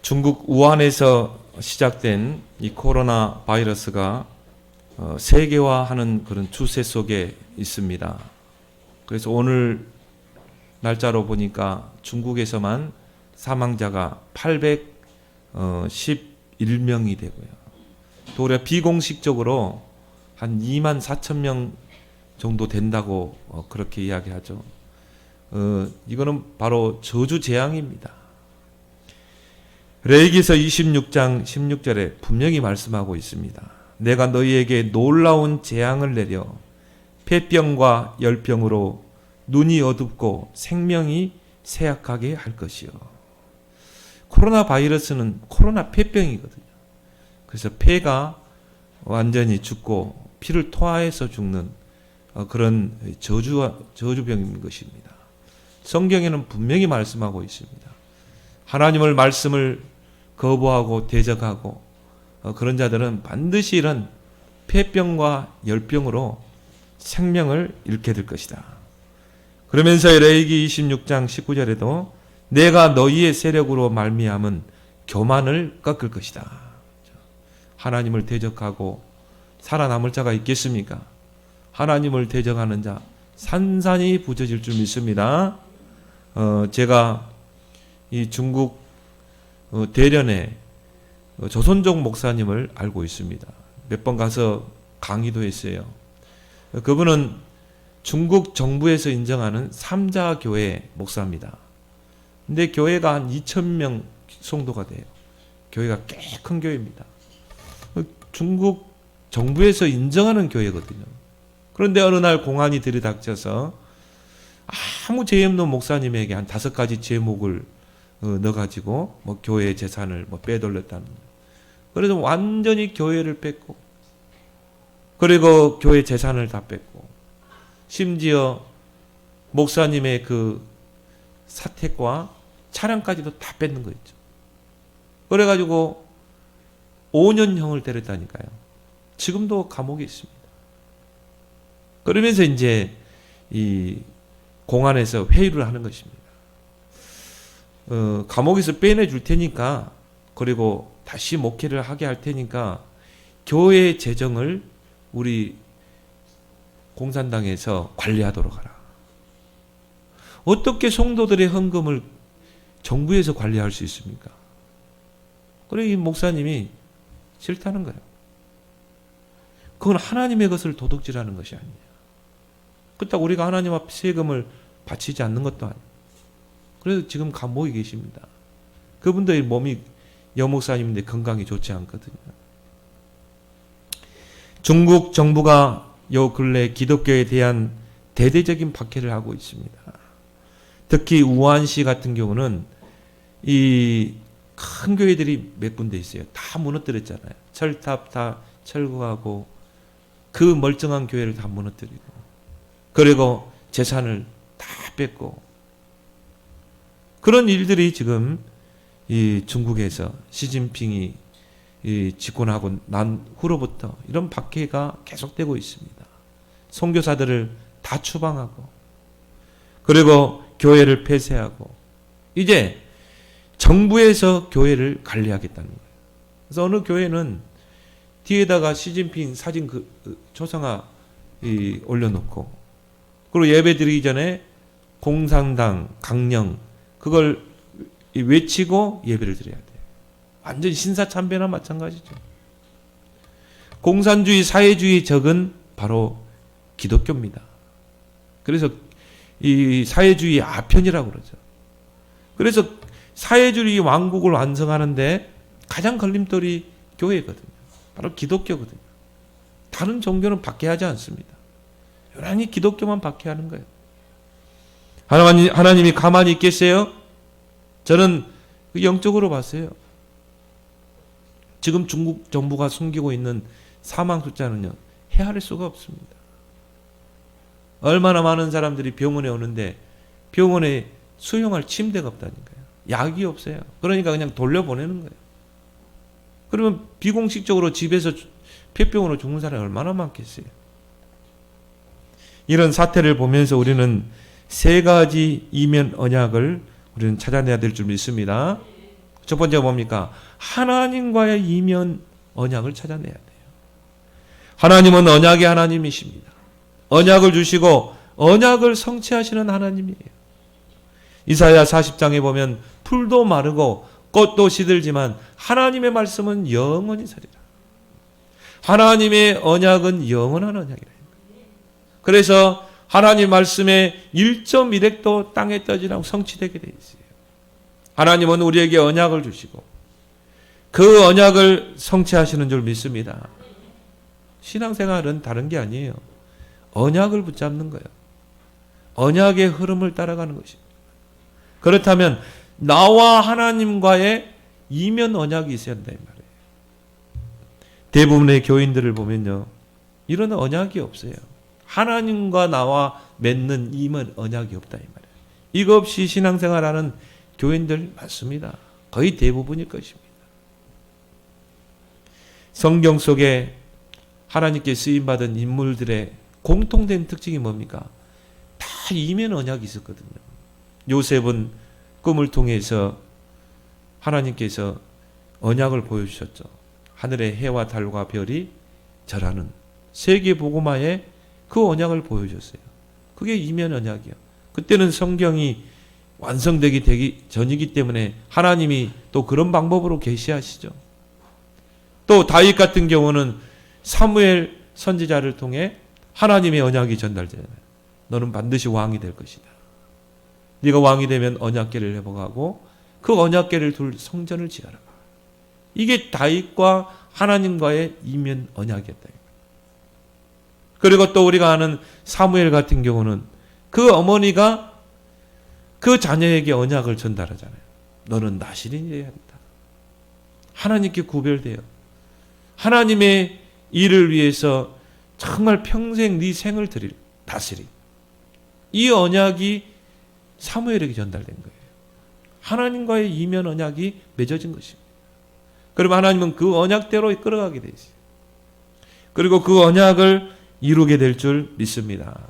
중국 우한에서 시작된 이 코로나 바이러스가 세계화하는 그런 추세 속에 있습니다. 그래서 오늘 날짜로 보니까 중국에서만 사망자가 811명이 되고요. 또 우리가 비공식적으로 한 2만 4천 명 정도 된다고 그렇게 이야기하죠. 이거는 바로 저주 재앙입니다. 레위기서 26장 16절에 분명히 말씀하고 있습니다. 내가 너희에게 놀라운 재앙을 내려 폐병과 열병으로 눈이 어둡고 생명이 쇠약하게 할 것이요. 코로나 바이러스는 코로나 폐병이거든요. 그래서 폐가 완전히 죽고 피를 토하해서 죽는 그런 저주병인 것입니다. 성경에는 분명히 말씀하고 있습니다. 하나님을 말씀을 거부하고 대적하고 그런 자들은 반드시 이런 폐병과 열병으로 생명을 잃게 될 것이다. 그러면서 레위기 26장 19절에도 내가 너희의 세력으로 말미암은 교만을 꺾을 것이다. 하나님을 대적하고 살아남을 자가 있겠습니까? 하나님을 대적하는 자 산산이 부서질 줄 믿습니다. 제가 이 중국 대련의 조선족 목사님을 알고 있습니다. 몇 번 가서 강의도 했어요. 그분은 중국 정부에서 인정하는 삼자교회 목사입니다. 근데 교회가 한 2,000명 성도가 돼요. 교회가 꽤 큰 교회입니다. 중국 정부에서 인정하는 교회거든요. 그런데 어느 날 공안이 들이닥쳐서 아무 죄 없는 목사님에게 한 5가지 제목을 넣어가지고 교회 재산을 빼돌렸다는 거예요. 그래서 완전히 교회를 뺐고, 그리고 교회 재산을 다 뺐고, 심지어 목사님의 그 사택과 차량까지도 다 뺏는 거 있죠. 그래가지고 5년형을 때렸다니까요. 지금도 감옥에 있습니다. 그러면서 이제 이 공안에서 회유를 하는 것입니다. 감옥에서 빼내줄 테니까, 그리고 다시 목회를 하게 할 테니까 교회 재정을 우리 공산당에서 관리하도록 하라. 어떻게 성도들의 헌금을 정부에서 관리할 수 있습니까? 그래 이 목사님이 싫다는 거예요. 그건 하나님의 것을 도둑질하는 것이 아니냐. 그렇다고 우리가 하나님 앞에 세금을 바치지 않는 것도 아니에요. 그래서 지금 감옥에 계십니다. 그분들의 몸이 여목사님인데 건강이 좋지 않거든요. 중국 정부가 요 근래 기독교에 대한 대대적인 박해를 하고 있습니다. 특히 우한시 같은 경우는 이 큰 교회들이 몇 군데 있어요. 다 무너뜨렸잖아요. 철탑 다 철거하고 그 멀쩡한 교회를 다 무너뜨리고, 그리고 재산을 다 뺏고, 그런 일들이 지금 이 중국에서 시진핑이 이 집권하고 난 후로부터 이런 박해가 계속되고 있습니다. 선교사들을 다 추방하고, 그리고 교회를 폐쇄하고, 이제 정부에서 교회를 관리하겠다는 거예요. 그래서 어느 교회는 뒤에다가 시진핑 사진 초상화 올려놓고, 그리고 예배 드리기 전에 공산당 강령 그걸 외치고 예배를 드려야 돼요. 완전히 신사참배나 마찬가지죠. 공산주의 사회주의 적은 바로 기독교입니다. 그래서 이 사회주의 아편이라고 그러죠. 그래서 사회주의 왕국을 완성하는데 가장 걸림돌이 교회거든요. 바로 기독교거든요. 다른 종교는 박해하지 않습니다. 유난히 기독교만 박해하는 거예요. 하나님이 가만히 있겠어요? 저는 영적으로 봤어요. 지금 중국 정부가 숨기고 있는 사망 숫자는요, 헤아릴 수가 없습니다. 얼마나 많은 사람들이 병원에 오는데 병원에 수용할 침대가 없다니까요. 약이 없어요. 그러니까 그냥 돌려보내는 거예요. 그러면 비공식적으로 집에서 폐병으로 죽는 사람이 얼마나 많겠어요. 이런 사태를 보면서 우리는 3가지 이면 언약을 우리는 찾아내야 될 줄 믿습니다. 첫 번째가 뭡니까? 하나님과의 이면 언약을 찾아내야 돼요. 하나님은 언약의 하나님이십니다. 언약을 주시고 언약을 성취하시는 하나님이에요. 이사야 40장에 보면 풀도 마르고 꽃도 시들지만 하나님의 말씀은 영원히 서리라. 하나님의 언약은 영원한 언약이라. 그래서 하나님 말씀의 1.1획도 땅에 떠지지 않고 성취되게 되어 있어요. 하나님은 우리에게 언약을 주시고 그 언약을 성취하시는 줄 믿습니다. 신앙생활은 다른 게 아니에요. 언약을 붙잡는 거예요. 언약의 흐름을 따라가는 것입니다. 그렇다면 나와 하나님과의 이면 언약이 있어야 한다 이 말이에요. 대부분의 교인들을 보면요, 이런 언약이 없어요. 하나님과 나와 맺는 이면 언약이 없다 이 말이에요. 이거 없이 신앙생활하는 교인들 많습니다. 거의 대부분일 것입니다. 성경 속에 하나님께 쓰임받은 인물들의 공통된 특징이 뭡니까? 다 이면 언약이 있었거든요. 요셉은 꿈을 통해서 하나님께서 언약을 보여주셨죠. 하늘의 해와 달과 별이 절하는 세계 복음화에 그 언약을 보여줬어요. 그게 이면 언약이에요. 그때는 성경이 완성되기 되기 전이기 때문에 하나님이 또 그런 방법으로 계시하시죠. 또 다윗 같은 경우는 사무엘 선지자를 통해 하나님의 언약이 전달되잖아요. 너는 반드시 왕이 될 것이다. 네가 왕이 되면 언약궤를 회복하고 그 언약궤를 둘 성전을 지어라. 이게 다윗과 하나님과의 이면 언약이었다. 그리고 또 우리가 아는 사무엘 같은 경우는 그 어머니가 그 자녀에게 언약을 전달하잖아요. 너는 나실인이 되어야 한다. 하나님께 구별되어 하나님의 일을 위해서 정말 평생 네 생을 드릴 다스리. 이 언약이 사무엘에게 전달된 거예요. 하나님과의 이면 언약이 맺어진 것입니다. 그러면 하나님은 그 언약대로 끌어가게 돼 있어요. 그리고 그 언약을 이루게 될 줄 믿습니다.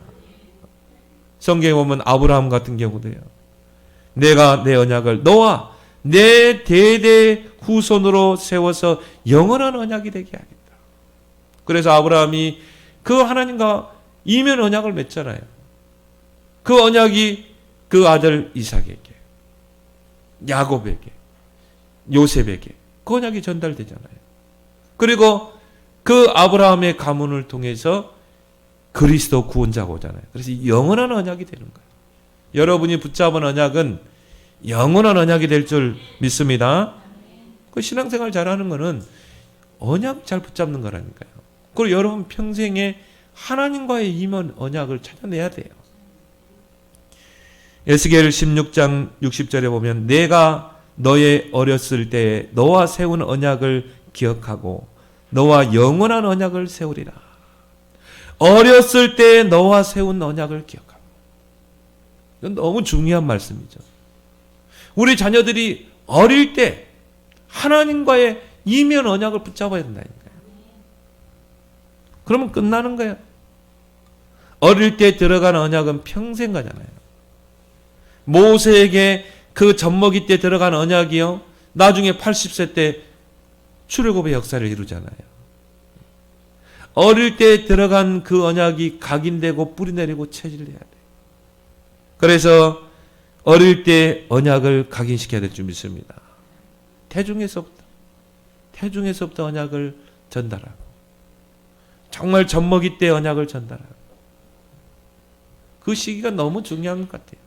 성경에 보면 아브라함 같은 경우도요. 내가 내 언약을 너와 내 대대 후손으로 세워서 영원한 언약이 되게 하겠다. 그래서 아브라함이 그 하나님과 이면 언약을 맺잖아요. 그 언약이 그 아들 이삭에게, 야곱에게, 요셉에게 그 언약이 전달되잖아요. 그리고 그 아브라함의 가문을 통해서 그리스도 구원자가 오잖아요. 그래서 영원한 언약이 되는 거예요. 여러분이 붙잡은 언약은 영원한 언약이 될 줄 믿습니다. 그 신앙생활 잘하는 거는 언약 잘 붙잡는 거라니까요. 그리고 여러분 평생에 하나님과의 이면 언약을 찾아내야 돼요. 에스겔 16장 60절에 보면 내가 너의 어렸을 때에 너와 세운 언약을 기억하고 너와 영원한 언약을 세우리라. 어렸을 때에 너와 세운 언약을 기억하고. 이건 너무 중요한 말씀이죠. 우리 자녀들이 어릴 때 하나님과의 이면 언약을 붙잡아야 된다니까요. 그러면 끝나는 거예요. 어릴 때 들어간 언약은 평생 가잖아요. 모세에게 그 젖먹이 때 들어간 언약이요, 나중에 80세 때 출애굽의 역사를 이루잖아요. 어릴 때 들어간 그 언약이 각인되고 뿌리내리고 체질해야 돼요. 그래서 어릴 때 언약을 각인시켜야 될 줄 믿습니다. 태중에서부터 언약을 전달하고 정말 젖먹이 때 언약을 전달하고 그 시기가 너무 중요한 것 같아요.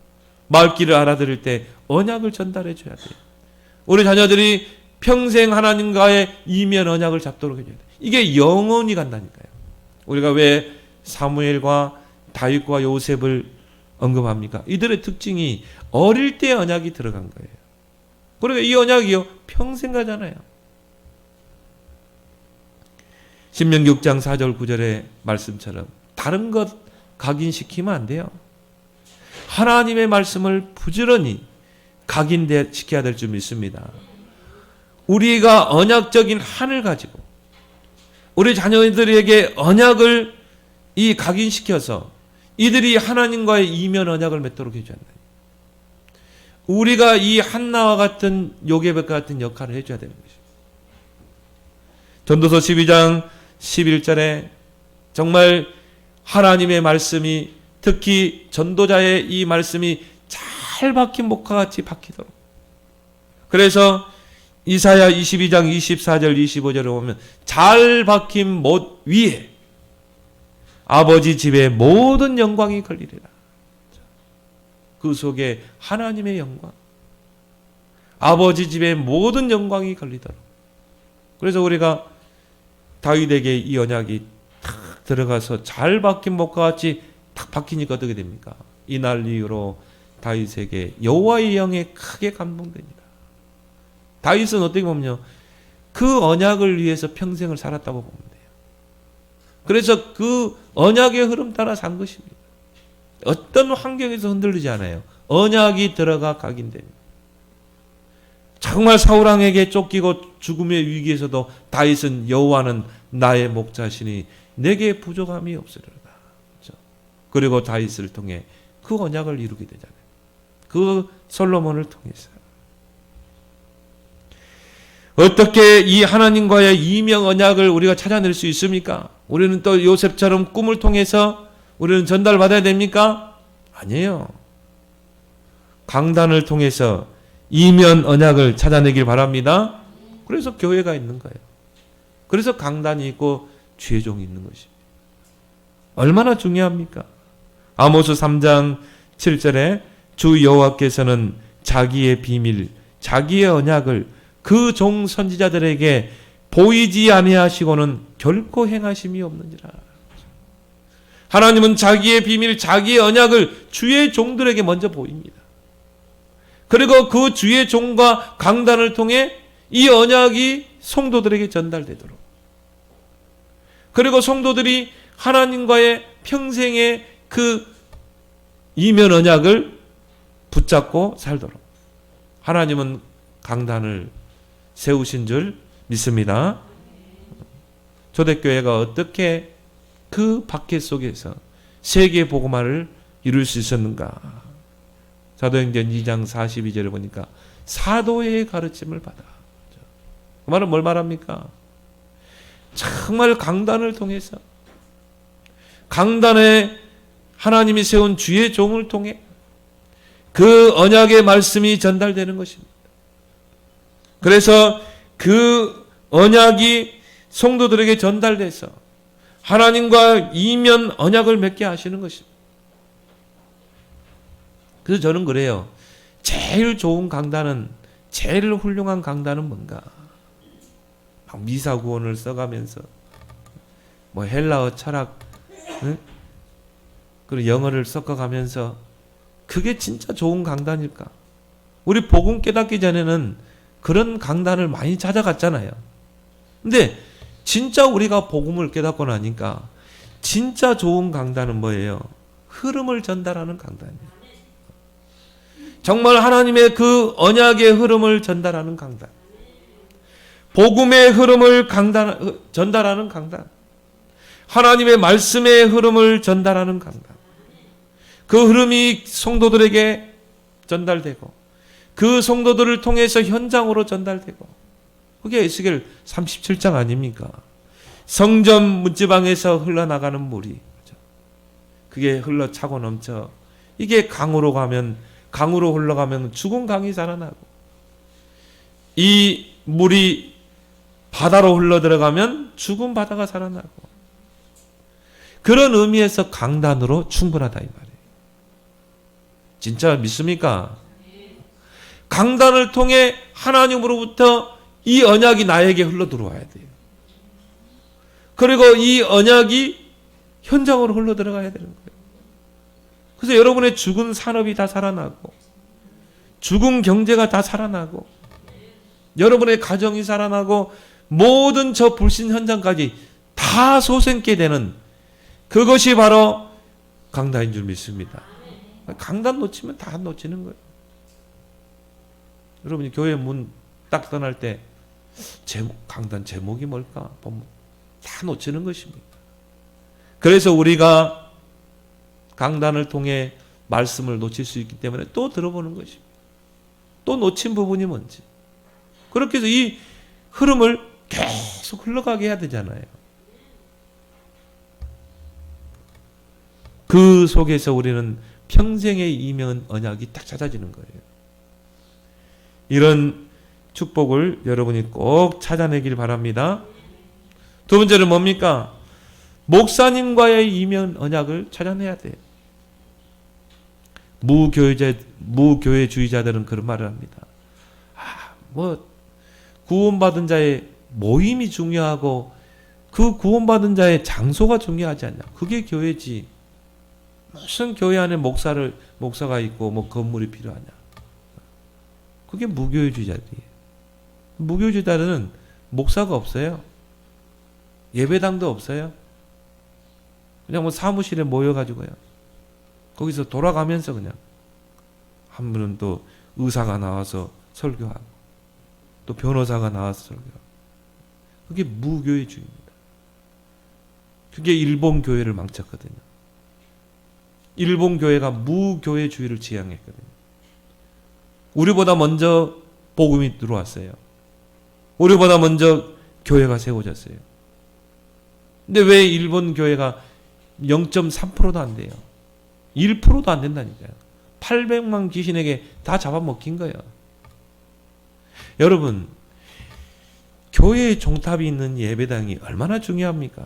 말귀를 알아들을 때 언약을 전달해 줘야 돼요. 우리 자녀들이 평생 하나님과의 이면 언약을 잡도록 해줘야 돼요. 이게 영원히 간다니까요. 우리가 왜 사무엘과 다윗과 요셉을 언급합니까? 이들의 특징이 어릴 때 언약이 들어간 거예요. 그러니까 이 언약이요 평생 가잖아요. 신명기 6장 4절 9절의 말씀처럼 다른 것 각인시키면 안 돼요. 하나님의 말씀을 부지런히 각인시켜야 될 줄 믿습니다. 우리가 언약적인 한을 가지고 우리 자녀들에게 언약을 각인시켜서 이들이 하나님과의 이면 언약을 맺도록 해줘야 한다. 우리가 이 한나와 같은 요괴백과 같은 역할을 해줘야 되는 것입니다. 전도서 12장 11절에 정말 하나님의 말씀이, 특히 전도자의 이 말씀이 잘 박힌 목과 같이 박히도록. 그래서 이사야 22장 24절 25절에 보면 잘 박힌 못 위에 아버지 집에 모든 영광이 걸리리라. 그 속에 하나님의 영광, 아버지 집에 모든 영광이 걸리도록. 그래서 우리가 다윗에게 이 언약이 탁 들어가서 잘 박힌 목과 같이 탁 박히니까 어떻게 됩니까? 이날 이후로 다윗에게 여호와의 영에 크게 감동됩니다. 다윗은 어떻게 보면요, 그 언약을 위해서 평생을 살았다고 보면 돼요. 그래서 그 언약의 흐름 따라 산 것입니다. 어떤 환경에서 흔들리지 않아요. 언약이 들어가 각인됩니다. 정말 사울왕에게 쫓기고 죽음의 위기에서도 다윗은 여호와는 나의 목자시니 내게 부족함이 없으리로다. 그렇죠? 그리고 다윗을 통해 그 언약을 이루게 되잖아요. 그 솔로몬을 통해서. 어떻게 이 하나님과의 이명 언약을 우리가 찾아낼 수 있습니까? 우리는 또 요셉처럼 꿈을 통해서 우리는 전달받아야 됩니까? 아니에요. 강단을 통해서 이면 언약을 찾아내길 바랍니다. 그래서 교회가 있는 거예요. 그래서 강단이 있고 주의 종이 있는 것입니다. 얼마나 중요합니까? 아모스 3장 7절에 주 여호와께서는 자기의 비밀, 자기의 언약을 그 종 선지자들에게 보이지 아니하시고는 결코 행하심이 없는지라. 하나님은 자기의 비밀, 자기의 언약을 주의 종들에게 먼저 보입니다. 그리고 그 주의 종과 강단을 통해 이 언약이 성도들에게 전달되도록, 그리고 성도들이 하나님과의 평생의 그 이면 언약을 붙잡고 살도록 하나님은 강단을 세우신 줄 믿습니다. 초대교회가 어떻게 그 박해 속에서 세계 복음화를 이룰 수 있었는가? 사도행전 2장 42절을 보니까 사도의 가르침을 받아. 그 말은 뭘 말합니까? 정말 강단을 통해서, 강단에 하나님이 세운 주의 종을 통해 그 언약의 말씀이 전달되는 것입니다. 그래서 그 언약이 성도들에게 전달돼서 하나님과 이면 언약을 맺게 하시는 것입니다. 그래서 저는 그래요. 제일 좋은 강단은, 제일 훌륭한 강단은 뭔가? 막 미사구원을 써가면서 뭐 헬라어 철학, 응? 그리고 영어를 섞어가면서 그게 진짜 좋은 강단일까? 우리 복음 깨닫기 전에는 그런 강단을 많이 찾아갔잖아요. 근데 진짜 우리가 복음을 깨닫고 나니까 진짜 좋은 강단은 뭐예요? 흐름을 전달하는 강단이에요. 정말 하나님의 그 언약의 흐름을 전달하는 강단, 복음의 흐름을 전달하는 강단, 하나님의 말씀의 흐름을 전달하는 강단. 그 흐름이 성도들에게 전달되고 그 성도들을 통해서 현장으로 전달되고, 그게 에스겔 37장 아닙니까? 성전 문지방에서 흘러나가는 물이, 그게 흘러차고 넘쳐 이게 강으로 가면, 강으로 흘러가면 죽은 강이 살아나고, 이 물이 바다로 흘러들어가면 죽은 바다가 살아나고, 그런 의미에서 강단으로 충분하다 이 말이에요. 진짜 믿습니까? 강단을 통해 하나님으로부터 이 언약이 나에게 흘러 들어와야 돼요. 그리고 이 언약이 현장으로 흘러 들어가야 되는 거예요. 그래서 여러분의 죽은 산업이 다 살아나고, 죽은 경제가 다 살아나고, 여러분의 가정이 살아나고, 모든 저 불신 현장까지 다 솟게 되는 그것이 바로 강단인 줄 믿습니다. 강단 놓치면 다 놓치는 거예요. 여러분이 교회 문 딱 떠날 때 강단 제목이 뭘까 보면 다 놓치는 것입니다. 그래서 우리가 강단을 통해 말씀을 놓칠 수 있기 때문에 또 들어보는 것입니다. 또 놓친 부분이 뭔지. 그렇게 해서 이 흐름을 계속 흘러가게 해야 되잖아요. 그 속에서 우리는 평생의 이면 언약이 딱 찾아지는 거예요. 이런 축복을 여러분이 꼭 찾아내길 바랍니다. 두 번째는 뭡니까? 목사님과의 이면 언약을 찾아내야 돼요. 무교회주의자들은 그런 말을 합니다. 구원받은 자의 모임이 중요하고 그 구원받은 자의 장소가 중요하지 않냐. 그게 교회지. 무슨 교회 안에 목사가 있고 뭐 건물이 필요하냐. 그게 무교회주의자들이에요. 무교회주의자들은 목사가 없어요. 예배당도 없어요. 그냥 뭐 사무실에 모여가지고요. 거기서 돌아가면서 그냥 한 분은 또 의사가 나와서 설교하고 또 변호사가 나와서 설교하고. 그게 무교회주의입니다. 그게 일본 교회를 망쳤거든요. 일본 교회가 무교회주의를 지향했거든요. 우리보다 먼저 복음이 들어왔어요. 우리보다 먼저 교회가 세워졌어요. 근데 왜 일본 교회가 0.3%도 안 돼요? 1%도 안 된다니까요. 800만 귀신에게 다 잡아먹힌 거예요. 여러분, 교회의 종탑이 있는 예배당이 얼마나 중요합니까?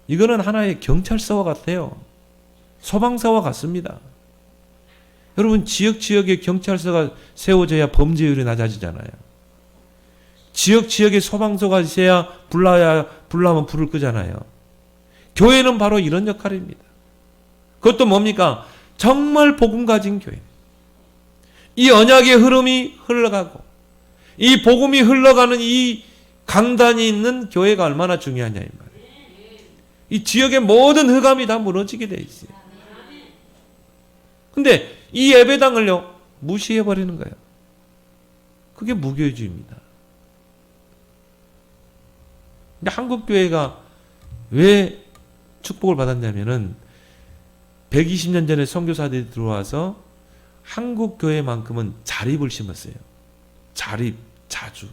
이거는 하나의 경찰서와 같아요. 소방서와 같습니다. 여러분, 지역에 경찰서가 세워져야 범죄율이 낮아지잖아요. 지역에 소방서가 있어야 불나면 불을 끄잖아요. 교회는 바로 이런 역할입니다. 그것도 뭡니까? 정말 복음 가진 교회. 이 언약의 흐름이 흘러가고 이 복음이 흘러가는 이 강단이 있는 교회가 얼마나 중요하냐 이 말이에요. 이 지역의 모든 흑암이 다 무너지게 돼 있어요. 근데 이 예배당을요 무시해버리는 거예요. 그게 무교회주의입니다. 근데 한국교회가 왜 축복을 받았냐면은 120년 전에 선교사들이 들어와서 한국교회만큼은 자립을 심었어요. 자립, 자주.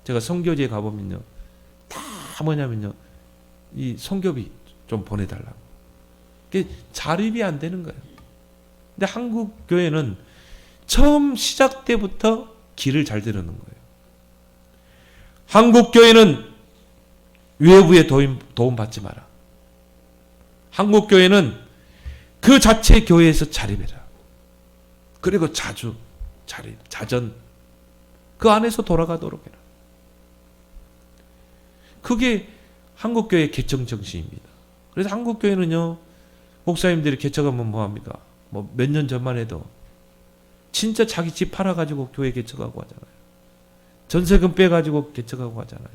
제가 선교지에 가보면요. 다 뭐냐면요. 이 선교비 좀 보내달라고. 그게 자립이 안 되는 거예요. 근데 한국교회는 처음 시작 때부터 길을 잘 들여놓은 거예요. 한국교회는 외부의 도움 받지 마라. 한국교회는 그 자체 교회에서 자립해라. 그리고 자주 자립, 자전 그 안에서 돌아가도록 해라. 그게 한국교회의 개척 정신입니다. 그래서 한국교회는요, 목사님들이 개척하면 뭐합니까? 뭐 몇 년 전만 해도 진짜 자기 집 팔아가지고 교회 개척하고 하잖아요. 전세금 빼가지고 개척하고 하잖아요.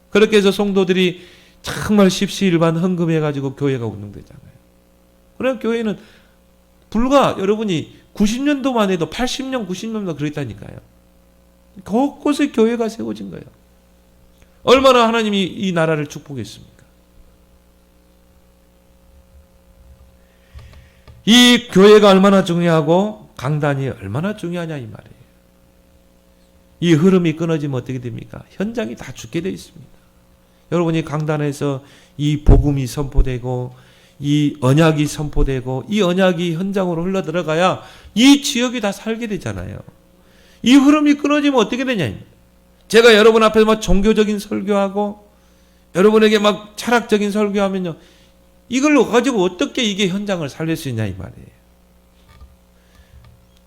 그렇게 해서 성도들이 정말 십시일반 헌금해가지고 교회가 운영되잖아요. 그러나 교회는 불과 여러분이 90년도만 해도 80년, 90년도 그랬다니까요. 곳곳에 교회가 세워진 거예요. 얼마나 하나님이 이 나라를 축복했습니까? 이 교회가 얼마나 중요하고 강단이 얼마나 중요하냐 이 말이에요. 이 흐름이 끊어지면 어떻게 됩니까? 현장이 다 죽게 되어 있습니다. 여러분이 강단에서 이 복음이 선포되고 이 언약이 선포되고 이 언약이 현장으로 흘러 들어가야 이 지역이 다 살게 되잖아요. 이 흐름이 끊어지면 어떻게 되냐? 제가 여러분 앞에서 막 종교적인 설교하고 여러분에게 막 철학적인 설교하면요. 이걸로 가지고 어떻게 이게 현장을 살릴 수 있냐 이 말이에요.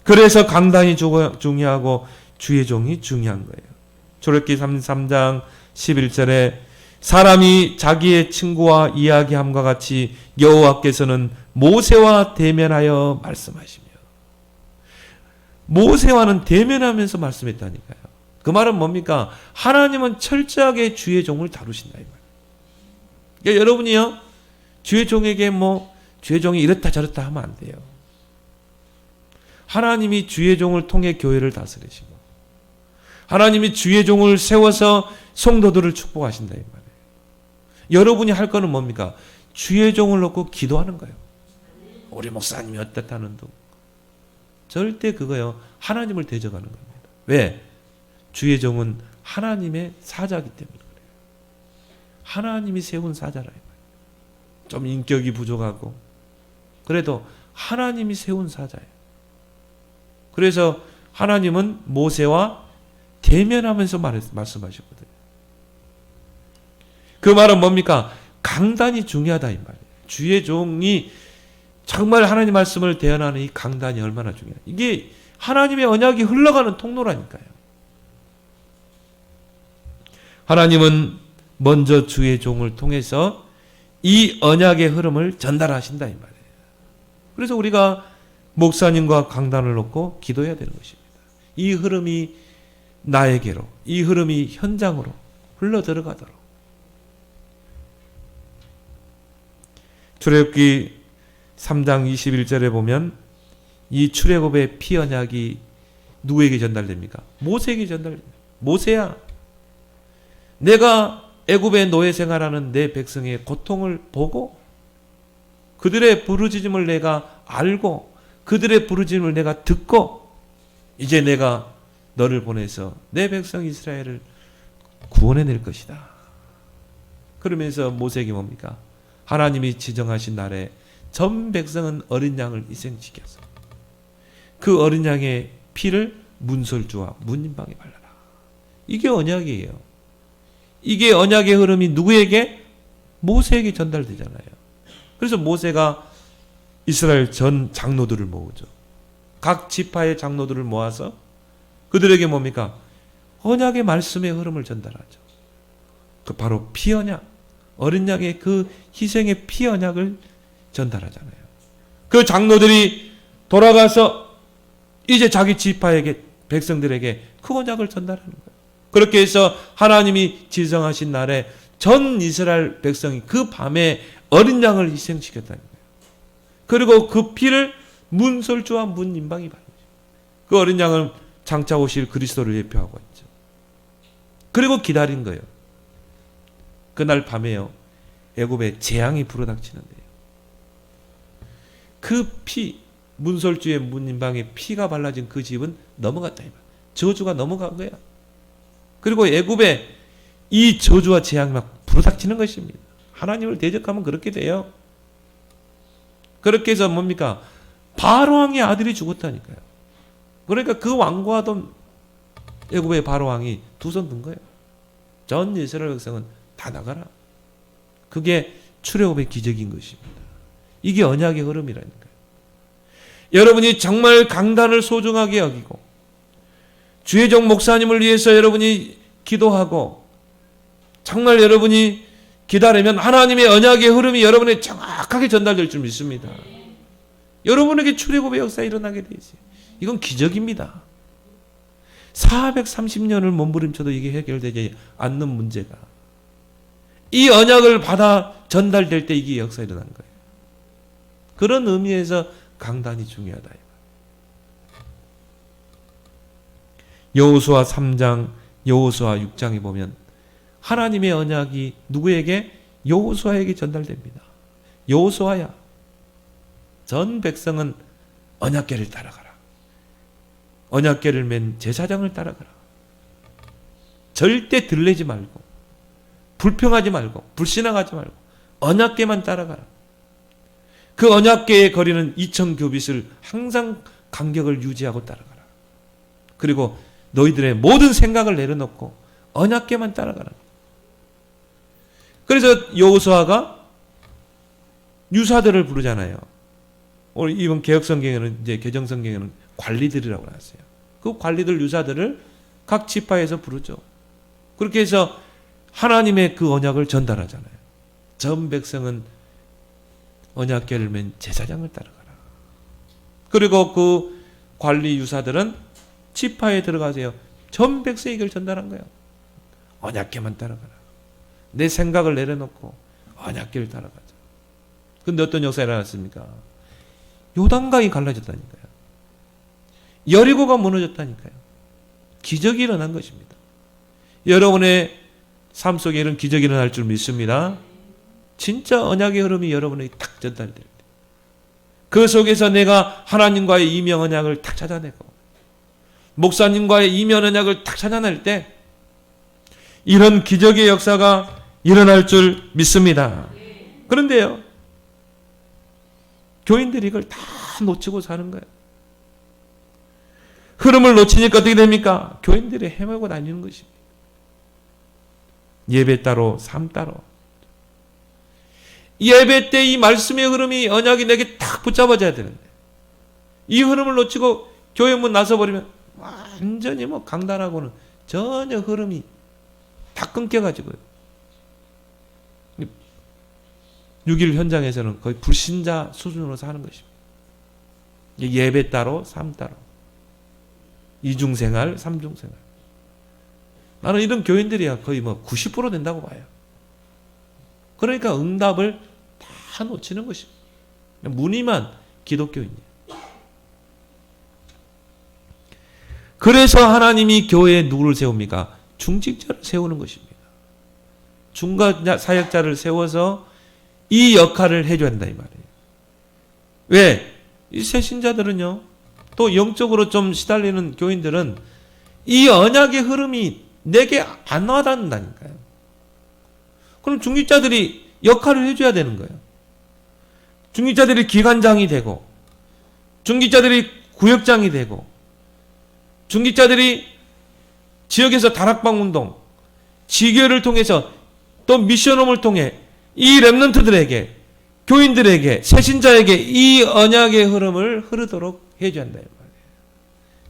그래서 강단이 중요하고 주의 종이 중요한 거예요. 출애굽기 33장 11절에 사람이 자기의 친구와 이야기함과 같이 여호와께서는 모세와 대면하여 말씀하시며 모세와는 대면하면서 말씀했다니까요. 그 말은 뭡니까? 하나님은 철저하게 주의 종을 다루신다 이 말이에요. 그러니까 여러분이요 주의 종에게 뭐 주의 종이 이렇다 저렇다 하면 안 돼요. 하나님이 주의 종을 통해 교회를 다스리시고 하나님이 주의 종을 세워서 성도들을 축복하신다 이 말이에요. 여러분이 할 거는 뭡니까? 주의 종을 놓고 기도하는 거예요. 우리 목사님이 어떻다는 둥. 절대 그거요. 하나님을 대적하는 겁니다. 왜? 주의 종은 하나님의 사자이기 때문에 그래요. 하나님이 세운 사자라. 좀 인격이 부족하고 그래도 하나님이 세운 사자예요. 그래서 하나님은 모세와 대면하면서 말씀하셨거든요. 그 말은 뭡니까? 강단이 중요하다 이 말이에요. 주의 종이 정말 하나님 말씀을 대언하는 이 강단이 얼마나 중요해요. 이게 하나님의 언약이 흘러가는 통로라니까요. 하나님은 먼저 주의 종을 통해서 이 언약의 흐름을 전달하신다 이 말이에요. 그래서 우리가 목사님과 강단을 놓고 기도해야 되는 것입니다. 이 흐름이 나에게로, 이 흐름이 현장으로 흘러 들어가도록. 출애굽기 3장 21절에 보면 이 출애굽의 피 언약이 누구에게 전달됩니까? 모세에게 전달됩니다. 모세야, 내가 애굽의 노예 생활하는 내 백성의 고통을 보고 그들의 부르짖음을 내가 알고 그들의 부르짖음을 내가 듣고 이제 내가 너를 보내서 내 백성 이스라엘을 구원해낼 것이다. 그러면서 모세에게 뭡니까? 하나님이 지정하신 날에 전 백성은 어린 양을 희생시켜서 그 어린 양의 피를 문설주와 문인방에 발라라. 이게 언약이에요. 이게 언약의 흐름이 누구에게? 모세에게 전달되잖아요. 그래서 모세가 이스라엘 전 장로들을 모으죠. 각 지파의 장로들을 모아서 그들에게 뭡니까? 언약의 말씀의 흐름을 전달하죠. 그 바로 피 언약, 어린 양의 그 희생의 피 언약을 전달하잖아요. 그 장로들이 돌아가서 이제 자기 지파에게, 백성들에게 그 언약을 전달하는 거예요. 그렇게 해서 하나님이 지정하신 날에 전 이스라엘 백성이 그 밤에 어린 양을 희생시켰다는 거예요. 그리고 그 피를 문설주와 문인방이 바르죠. 그 어린 양은 장차 오실 그리스도를 예표하고 있죠. 그리고 기다린 거예요. 그날 밤에요. 애굽에 재앙이 불어닥치는데요. 그 피, 문설주의 문인방에 피가 발라진 그 집은 넘어갔다. 저주가 넘어간 거야. 그리고 애굽에 이 저주와 재앙이 막 불어닥치는 것입니다. 하나님을 대적하면 그렇게 돼요. 그렇게 해서 뭡니까? 바로 왕의 아들이 죽었다니까요. 그러니까 그 왕과 하던 애굽의 바로 왕이 두 손 든 거예요. 전 이스라엘 백성은 다 나가라. 그게 출애굽의 기적인 것입니다. 이게 언약의 흐름이라니까요. 여러분이 정말 강단을 소중하게 여기고 주의 종 목사님을 위해서 여러분이 기도하고 정말 여러분이 기다리면 하나님의 언약의 흐름이 여러분에게 정확하게 전달될 줄 믿습니다. 여러분에게 출애굽의 역사가 일어나게 되지. 이건 기적입니다. 430년을 몸부림쳐도 이게 해결되지 않는 문제가 이 언약을 받아 전달될 때 이게 역사가 일어나는 거예요. 그런 의미에서 강단이 중요하다. 여호수아 3장, 여호수아 6장에 보면 하나님의 언약이 누구에게? 여호수아에게 전달됩니다. 여호수아야, 전 백성은 언약궤를 따라가라. 언약궤를 맨 제사장을 따라가라. 절대 들리지 말고 불평하지 말고 불신앙하지 말고 언약궤만 따라가라. 그 언약궤의 거리는 2000규빗을 항상 간격을 유지하고 따라가라. 그리고 너희들의 모든 생각을 내려놓고 언약궤만 따라가라. 그래서 여호수아가 유사들을 부르잖아요. 오늘 이번 개혁성경에는, 이제 개정성경에는 관리들이라고 나왔어요. 그 관리들 유사들을 각 지파에서 부르죠. 그렇게 해서 하나님의 그 언약을 전달하잖아요. 전 백성은 언약궤를 맨 제사장을 따라가라. 그리고 그 관리 유사들은 지파에 들어가세요. 전 백성에게 전달한 거예요. 언약궤만 따라가라. 내 생각을 내려놓고 언약궤를 따라가자. 근데 어떤 역사가 일어났습니까? 요단강이 갈라졌다니까요. 여리고가 무너졌다니까요. 기적이 일어난 것입니다. 여러분의 삶 속에 이런 기적이 일어날 줄 믿습니다. 진짜 언약의 흐름이 여러분에게 탁 전달될 때. 그 속에서 내가 하나님과의 이면 언약을 탁 찾아내고 목사님과의 이면 언약을 탁 찾아낼 때 이런 기적의 역사가 일어날 줄 믿습니다. 그런데요, 교인들이 이걸 다 놓치고 사는 거예요. 흐름을 놓치니까 어떻게 됩니까? 교인들이 헤매고 다니는 것입니다. 예배 따로 삶 따로. 예배 때 이 말씀의 흐름이 언약이 내게 딱 붙잡아져야 되는데 이 흐름을 놓치고 교회 문 나서버리면 완전히 강단하고는 전혀 흐름이 다 끊겨가지고요. 6.1 현장에서는 거의 불신자 수준으로 사는 것입니다. 예배 따로 삶 따로. 이중생활, 삼중생활. 나는 이런 교인들이야 거의 90% 된다고 봐요. 그러니까 응답을 다 놓치는 것입니다. 무늬만 기독교인이에요. 그래서 하나님이 교회에 누구를 세웁니까? 중직자를 세우는 것입니다. 중간 사역자를 세워서 이 역할을 해줘야 한다 이 말이에요. 왜? 이 새신자들은요, 또 영적으로 좀 시달리는 교인들은 이 언약의 흐름이 내게 안 와닿는다니까요. 그럼 중직자들이 역할을 해줘야 되는 거예요. 중직자들이 기관장이 되고, 중직자들이 구역장이 되고, 중직자들이 지역에서 다락방 운동, 지교를 통해서 또 미션홈을 통해 이 렘넌트들에게, 교인들에게, 새신자에게 이 언약의 흐름을 흐르도록 해줘야 한다.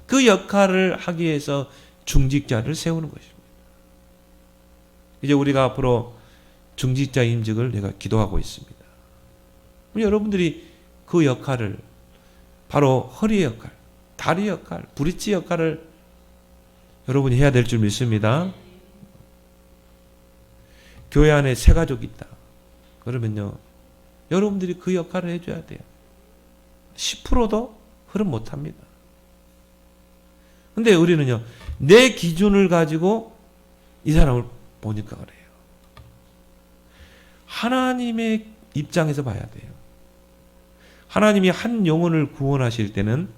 그 역할을 하기 위해서 중직자를 세우는 것입니다. 이제 우리가 앞으로 중직자 임직을 내가 기도하고 있습니다. 여러분들이 그 역할을 바로 허리의 역할, 다리 역할, 브릿지 역할을 여러분이 해야 될 줄 믿습니다. 교회 안에 새 가족이 있다. 그러면요, 여러분들이 그 역할을 해줘야 돼요. 10%도 흐름 못합니다. 근데 우리는요, 내 기준을 가지고 이 사람을 보니까 그래요. 하나님의 입장에서 봐야 돼요. 하나님이 한 영혼을 구원하실 때는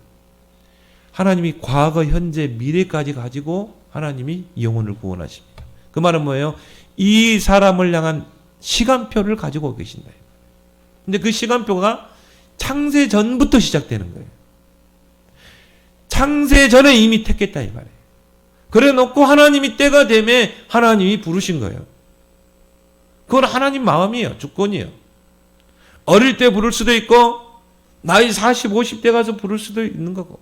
하나님이 과거, 현재, 미래까지 가지고 하나님이 영혼을 구원하십니다. 그 말은 뭐예요? 이 사람을 향한 시간표를 가지고 계신다. 근데 그 시간표가 창세 전부터 시작되는 거예요. 창세 전에 이미 택했다 이 말이에요. 그래 놓고 하나님이 때가 되면 하나님이 부르신 거예요. 그건 하나님 마음이에요. 주권이에요. 어릴 때 부를 수도 있고 나이 40, 50대 가서 부를 수도 있는 거고.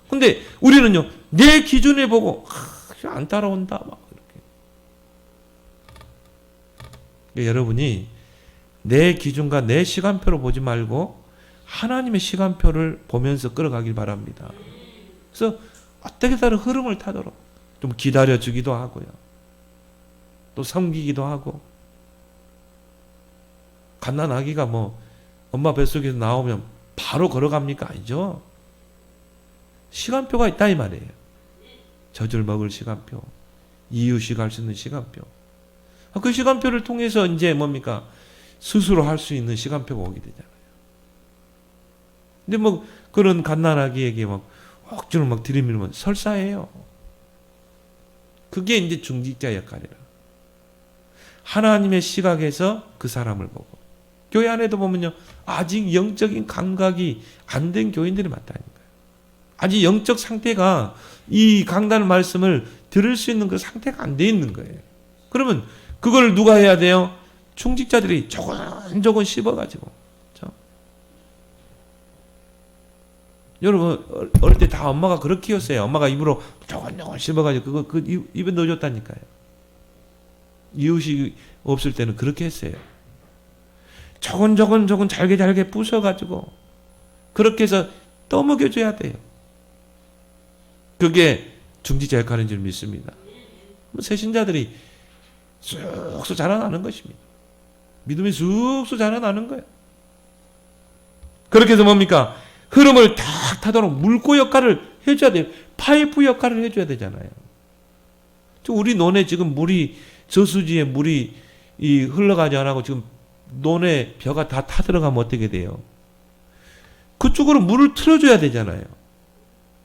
근데 우리는요, 내 기준에 보고 안 따라온다 막 이렇게. 여러분이 내 기준과 내 시간표로 보지 말고 하나님의 시간표를 보면서 끌어가길 바랍니다. 그래서 어떻게 다른 흐름을 타도록 좀 기다려주기도 하고요. 또 섬기기도 하고. 갓난아기가 엄마 뱃속에서 나오면 바로 걸어갑니까? 아니죠. 시간표가 있다 이 말이에요. 젖을 먹을 시간표, 이유식 할 수 있는 시간표. 그 시간표를 통해서 이제 뭡니까? 스스로 할 수 있는 시간표가 오게 되잖아요. 근데 그런 갓난아기에게 억지로 들이밀면 설사해요. 그게 이제 중직자 역할이라. 하나님의 시각에서 그 사람을 보고. 교회 안에도 보면요, 아직 영적인 감각이 안 된 교인들이 많다니까요. 아직 영적 상태가 이 강단 말씀을 들을 수 있는 그 상태가 안 돼 있는 거예요. 그러면 그걸 누가 해야 돼요? 중직자들이 조금 씹어가지고. 그렇죠? 여러분 어릴 때 다 엄마가 그렇게 키웠어요. 엄마가 입으로 조금 씹어가지고 그거 입에 넣어줬다니까요. 이웃이 없을 때는 그렇게 했어요. 조금 잘게 부숴가지고 그렇게 해서 떠먹여줘야 돼요. 그게 중직자 역할인 줄 믿습니다. 새신자들이 쑥쑥 자라나는 것입니다. 믿음이 쑥쑥 자라나는 거예요. 그렇게 해서 뭡니까? 흐름을 탁 타도록 물고 역할을 해줘야 돼요. 파이프 역할을 해줘야 되잖아요. 우리 논에 지금 저수지에 물이 흘러가지 않고 지금 논에 벼가 다 타들어가면 어떻게 돼요? 그쪽으로 물을 틀어줘야 되잖아요.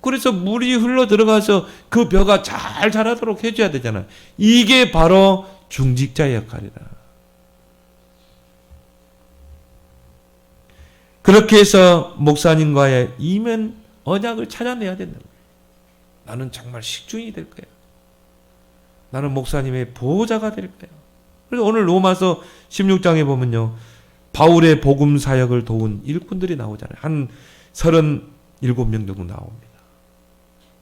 그래서 물이 흘러 들어가서 그 벼가 잘 자라도록 해줘야 되잖아요. 이게 바로 중직자의 역할이다. 그렇게 해서 목사님과의 이면 언약을 찾아내야 된다. 나는 정말 식주인이 될 거야. 나는 목사님의 보호자가 될 거야. 그래서 오늘 로마서 16장에 보면요, 바울의 복음 사역을 도운 일꾼들이 나오잖아요. 한 37명 정도 나옵니다.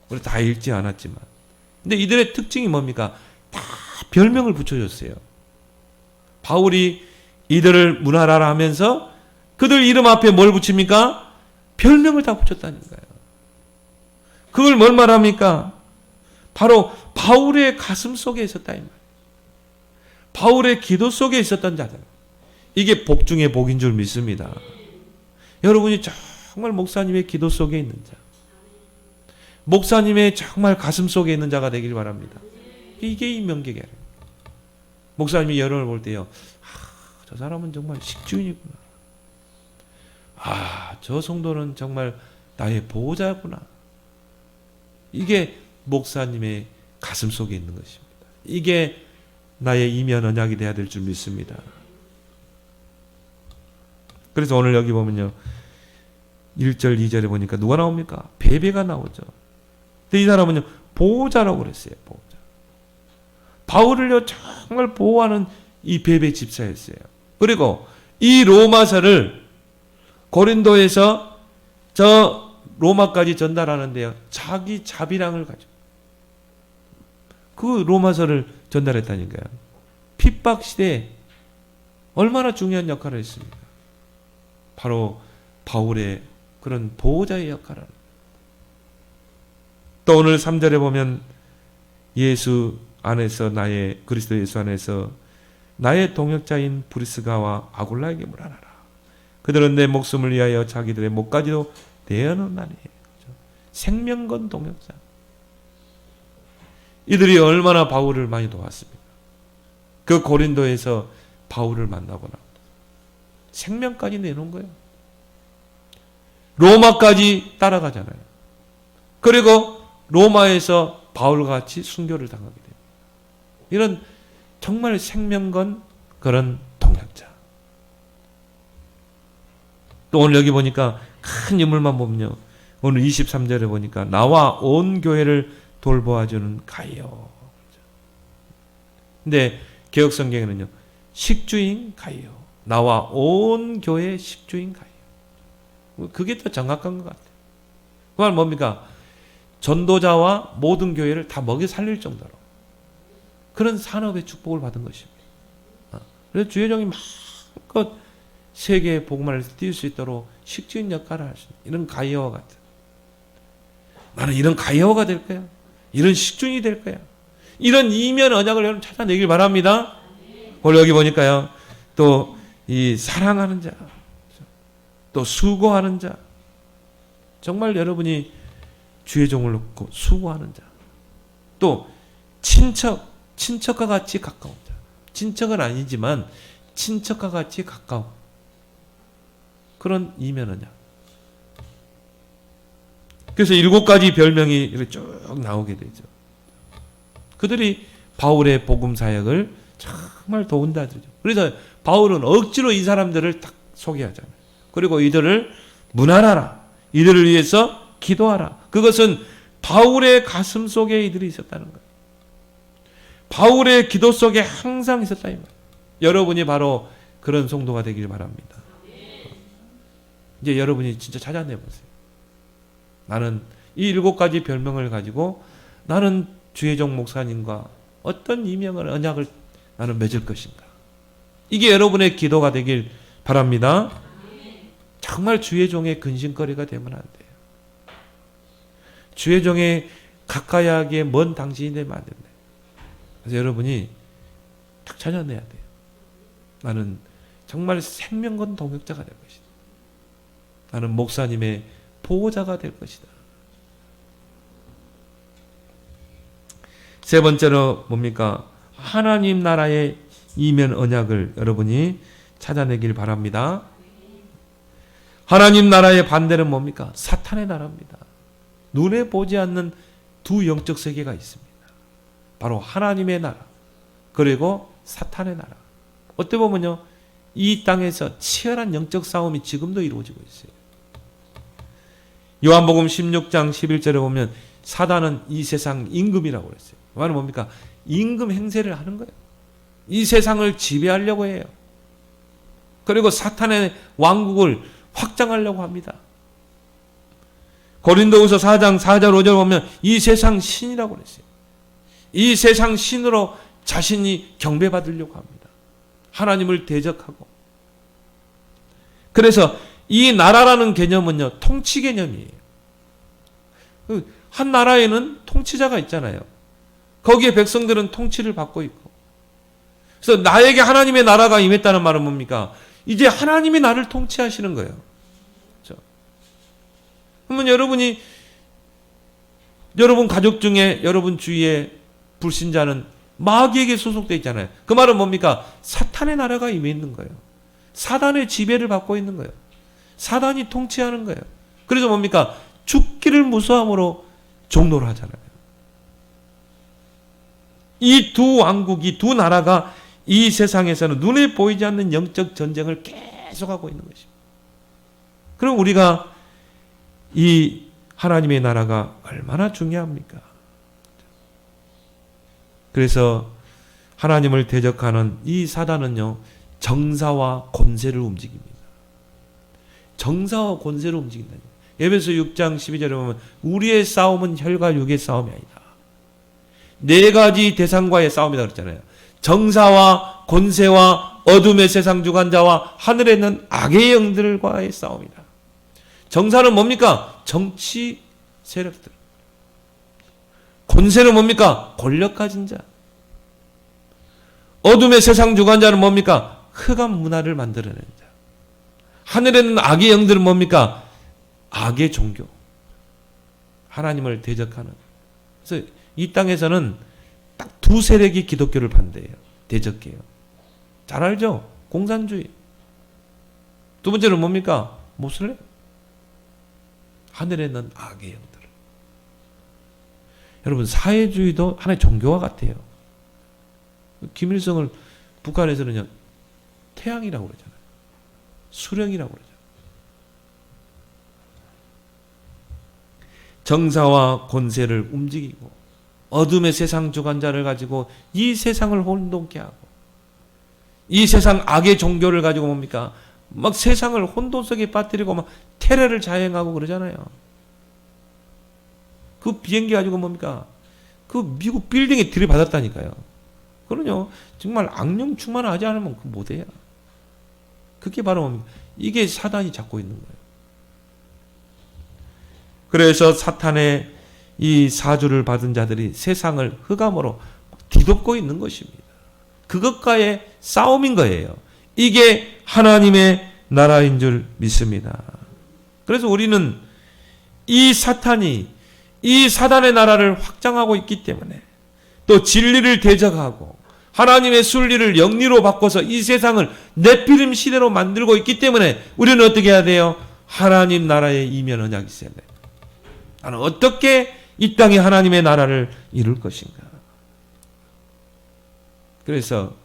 우리 다 읽지 않았지만. 근데 이들의 특징이 뭡니까? 다 별명을 붙여줬어요. 바울이 이들을 문하라라 하면서 그들 이름 앞에 뭘 붙입니까? 별명을 다 붙였다는 거예요. 그걸 뭘 말합니까? 바로 바울의 가슴 속에 있었다 이 말. 바울의 기도 속에 있었던 자들. 이게 복 중에 복인 줄 믿습니다. 여러분이 정말 목사님의 기도 속에 있는 자, 목사님의 정말 가슴 속에 있는 자가 되길 바랍니다. 이게 이 명계계. 목사님이 여러분을 볼 때요, 저 사람은 정말 식주인이구나. 저 성도는 정말 나의 보호자구나. 이게 목사님의 가슴 속에 있는 것입니다. 이게 나의 이면 언약이 돼야 될 줄 믿습니다. 그래서 오늘 여기 보면요, 1절 2절에 보니까 누가 나옵니까? 베베가 나오죠. 근데 이 사람은요, 보호자라고 그랬어요. 보호자. 바울을요 정말 보호하는 이 베베 집사였어요. 그리고 이 로마서를 고린도에서 저 로마까지 전달하는데요, 자기 자비랑을 가지고 그 로마서를 전달했다니까요. 핍박 시대에 얼마나 중요한 역할을 했습니까? 바로 바울의 그런 보호자의 역할을. 또 오늘 3절에 보면 예수 안에서 나의 그리스도 예수 안에서 나의 동역자인 브리스가와 아굴라에게 물어나라. 그들은 내 목숨을 위하여 자기들의 목까지도 내어놓나니. 생명건 동역자. 이들이 얼마나 바울을 많이 도왔습니까? 그 고린도에서 바울을 만나고 나고 생명까지 내놓은 거예요. 로마까지 따라가잖아요. 그리고 로마에서 바울과 같이 순교를 당하게 됩니다. 이런 정말 생명건 그런 동역자. 또 오늘 여기 보니까 큰 인물만 보면요, 오늘 23절에 보니까 나와 온 교회를 돌보아주는 가이오. 근데 개혁성경에는요, 식주인 가이오. 나와 온 교회 식주인 가이오. 그게 더 정확한 것 같아요. 그 말 뭡니까? 전도자와 모든 교회를 다 먹여 살릴 정도로 그런 산업의 축복을 받은 것입니다. 그래서 주혜종이 마음껏 세계의 복음을 띄울 수 있도록 식주인 역할을 할 수 있는 이런 가이오와 같은, 나는 이런 가이오가 될 거야. 이런 식주인이 될 거야. 이런 이면 언약을 여러분 찾아내길 바랍니다. 오늘 여기 보니까요, 또 이 사랑하는 자, 또 수고하는 자, 정말 여러분이 주의 종을 놓고 수고하는 자, 또 친척과 같이 가까운 자, 친척은 아니지만 친척과 같이 가까운 그런 이면 언약. 그래서 7가지 별명이 이렇게 쭉 나오게 되죠. 그들이 바울의 복음 사역을 정말 도운다죠. 그래서 바울은 억지로 이 사람들을 딱 소개하잖아요. 그리고 이들을 문안하라. 이들을 위해서 기도하라. 그것은 바울의 가슴 속에 이들이 있었다는 거예요. 바울의 기도 속에 항상 있었다 이 말이에요. 여러분이 바로 그런 성도가 되길 바랍니다. 이제 여러분이 진짜 찾아내보세요. 나는 이 7가지 별명을 가지고 나는 주혜종 목사님과 어떤 이명을 언약을 나는 맺을 것인가. 이게 여러분의 기도가 되길 바랍니다. 정말 주혜종의 근심거리가 되면 안 돼요. 주혜종의 가까이 하기에 먼 당신이 되면 안 된다. 그래서 여러분이 딱 찾아내야 돼요. 나는 정말 생명건 동역자가 될 것이다. 나는 목사님의 보호자가 될 것이다. 세 번째로 뭡니까? 하나님 나라의 이면 언약을 여러분이 찾아내길 바랍니다. 하나님 나라의 반대는 뭡니까? 사탄의 나라입니다. 눈에 보지 않는 두 영적 세계가 있습니다. 바로 하나님의 나라, 그리고 사탄의 나라. 어떻게 보면요, 이 땅에서 치열한 영적 싸움이 지금도 이루어지고 있어요. 요한복음 16장 11절에 보면 사단은 이 세상 임금이라고 그랬어요. 그 말은 뭡니까? 임금 행세를 하는 거예요. 이 세상을 지배하려고 해요. 그리고 사탄의 왕국을 확장하려고 합니다. 고린도후서 4장 4절 5절 보면 이 세상 신이라고 그랬어요. 이 세상 신으로 자신이 경배받으려고 합니다. 하나님을 대적하고. 그래서 이 나라라는 개념은요, 통치 개념이에요. 한 나라에는 통치자가 있잖아요. 거기에 백성들은 통치를 받고 있고. 그래서 나에게 하나님의 나라가 임했다는 말은 뭡니까? 이제 하나님이 나를 통치하시는 거예요. 그렇죠? 그러면 여러분 가족 중에 여러분 주위에 불신자는 마귀에게 소속되어 있잖아요. 그 말은 뭡니까? 사탄의 나라가 임해 있는 거예요. 사단의 지배를 받고 있는 거예요. 사단이 통치하는 거예요. 그래서 뭡니까? 죽기를 무서함으로 종노를 하잖아요. 이 두 왕국이, 두 나라가 이 세상에서는 눈에 보이지 않는 영적 전쟁을 계속하고 있는 것입니다. 그럼 우리가 이 하나님의 나라가 얼마나 중요합니까? 그래서 하나님을 대적하는 이 사단은요, 정사와 권세를 움직입니다. 정사와 권세를 움직인다. 에베소 6장 12절에 보면 우리의 싸움은 혈과 육의 싸움이 아니다. 네 가지 대상과의 싸움이다 그랬잖아요. 정사와 권세와 어둠의 세상 주관자와 하늘에 있는 악의 영들과의 싸움이다. 정사는 뭡니까? 정치 세력들. 권세는 뭡니까? 권력 가진 자. 어둠의 세상 주관자는 뭡니까? 흑암 문화를 만들어내는 자. 하늘에 있는 악의 영들은 뭡니까? 악의 종교. 하나님을 대적하는. 그래서 이 땅에서는 딱 두 세력이 기독교를 반대해요. 대적해요. 잘 알죠? 공산주의. 두 번째는 뭡니까? 모슬렘. 하늘에 있는 악의 영들. 여러분, 사회주의도 하나의 종교와 같아요. 김일성을 북한에서는요, 태양이라고 그러잖아요. 수령이라고 그러죠. 정사와 권세를 움직이고 어둠의 세상 주관자를 가지고 이 세상을 혼돈케 하고 이 세상 악의 종교를 가지고 뭡니까? 막 세상을 혼돈 속에 빠뜨리고 막 테러를 자행하고 그러잖아요. 그 비행기 가지고 뭡니까? 그 미국 빌딩에 들이받았다니까요. 그러요. 정말 악령 충만하지 않으면 그 못해요. 그게 바로 뭡니까? 이게 사단이 잡고 있는 거예요. 그래서 사탄의 이 사주를 받은 자들이 세상을 흑암으로 뒤덮고 있는 것입니다. 그것과의 싸움인 거예요. 이게 하나님의 나라인 줄 믿습니다. 그래서 우리는 이 사탄이 이 사단의 나라를 확장하고 있기 때문에 또 진리를 대적하고 하나님의 순리를 영리로 바꿔서 이 세상을 네피림 시대로 만들고 있기 때문에 우리는 어떻게 해야 돼요? 하나님 나라에 임한 언약이 있어야 돼요. 나는 어떻게 이 땅에 하나님의 나라를 이룰 것인가? 그래서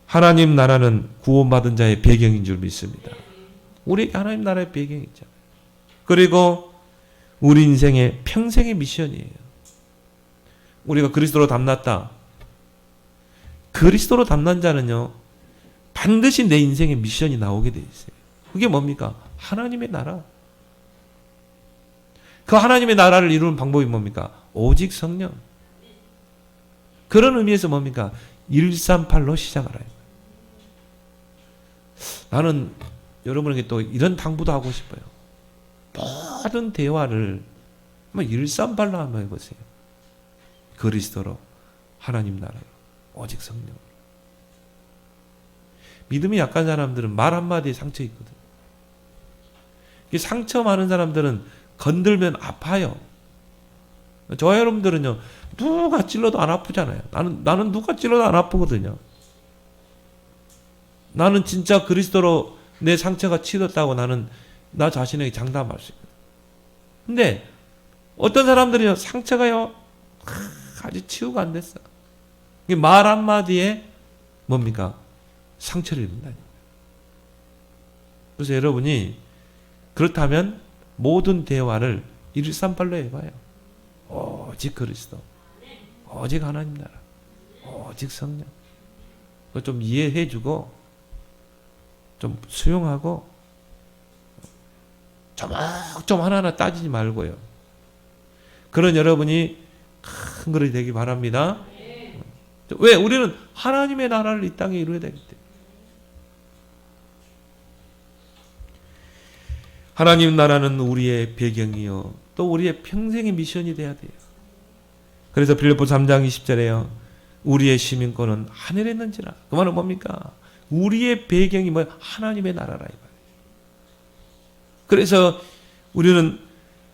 하나님 나라는 구원받은 자의 배경인 줄 믿습니다. 우리 하나님 나라의 배경이 있잖아요. 그리고 우리 인생의 평생의 미션이에요. 우리가 그리스도로 담났다. 그리스도로 담난 자는요, 반드시 내 인생의 미션이 나오게 돼 있어요. 그게 뭡니까? 하나님의 나라. 그 하나님의 나라를 이루는 방법이 뭡니까? 오직 성령. 그런 의미에서 뭡니까? 138로 시작하라. 나는 여러분에게 또 이런 당부도 하고 싶어요. 모든 대화를 138로 한번 해보세요. 그리스도로, 하나님 나라로, 오직 성령으로. 믿음이 약한 사람들은 말 한마디에 상처 있거든. 상처 많은 사람들은 건들면 아파요. 저와 여러분들은요, 누가 찔러도 안 아프잖아요. 나는 누가 찔러도 안 아프거든요. 나는 진짜 그리스도로 내 상처가 치렀다고 나는 나 자신에게 장담할 수 있거든. 근데 어떤 사람들이 상처가요 아직 치유가 안 됐어. 말 한마디에 뭡니까? 상처를 입는다니. 그래서 여러분이 그렇다면 모든 대화를 138로 해봐요. 오직 그리스도, 오직 하나님 나라, 오직 성령. 그거 좀 이해해주고 좀 수용하고 좀 하나하나 따지지 말고요. 그런 여러분이 큰 그릇이 되기 바랍니다. 왜? 우리는 하나님의 나라를 이 땅에 이루어야 되기 때문에. 하나님 나라는 우리의 배경이요 또 우리의 평생의 미션이 돼야 돼요. 그래서 빌립보 3장 20절에요. 우리의 시민권은 하늘에 있는지라. 그 말은 뭡니까? 우리의 배경이 뭐야? 하나님의 나라라 이 말이에요. 그래서 우리는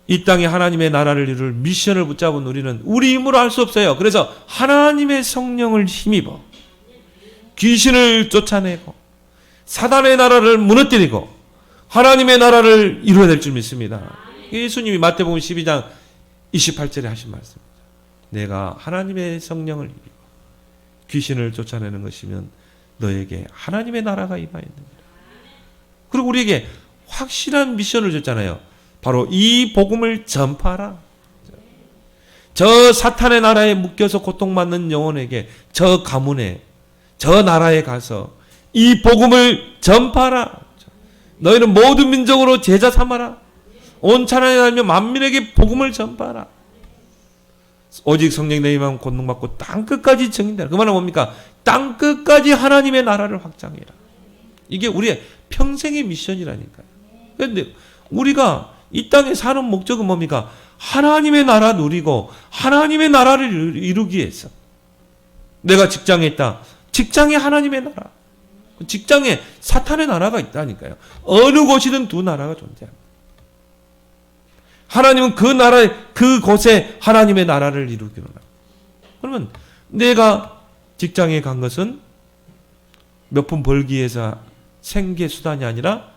이 땅에 하나님의 나라를 이룰 미션을 붙잡은 우리는 우리 힘으로 할 수 없어요. 그래서 하나님의 성령을 힘입어 귀신을 쫓아내고 사단의 나라를 무너뜨리고 하나님의 나라를 이루어야 될 줄 믿습니다. 예수님이 마태복음 12장 28절에 하신 말씀입니다. 내가 하나님의 성령을 힘입어 귀신을 쫓아내는 것이면 너에게 하나님의 나라가 임하였느니라. 그리고 우리에게 확실한 미션을 줬잖아요. 바로 이 복음을 전파하라. 저 사탄의 나라에 묶여서 고통받는 영혼에게 저 가문에 저 나라에 가서 이 복음을 전파하라. 너희는 모든 민족으로 제자 삼아라. 온 천하에 다니며 만민에게 복음을 전파하라. 오직 성령 내 임하면 권능받고 땅끝까지 증인되라. 그 말은 뭡니까? 땅끝까지 하나님의 나라를 확장해라. 이게 우리의 평생의 미션이라니까요. 그런데 우리가 이 땅에 사는 목적은 뭡니까? 하나님의 나라 누리고 하나님의 나라를 이루기 위해서. 내가 직장에 있다. 직장에 하나님의 나라. 직장에 사탄의 나라가 있다니까요. 어느 곳이든 두 나라가 존재합니다. 하나님은 그 나라에 그곳에 하나님의 나라를 이루기로 합니다. 그러면 내가 직장에 간 것은 몇 푼 벌기 위해서 생계 수단이 아니라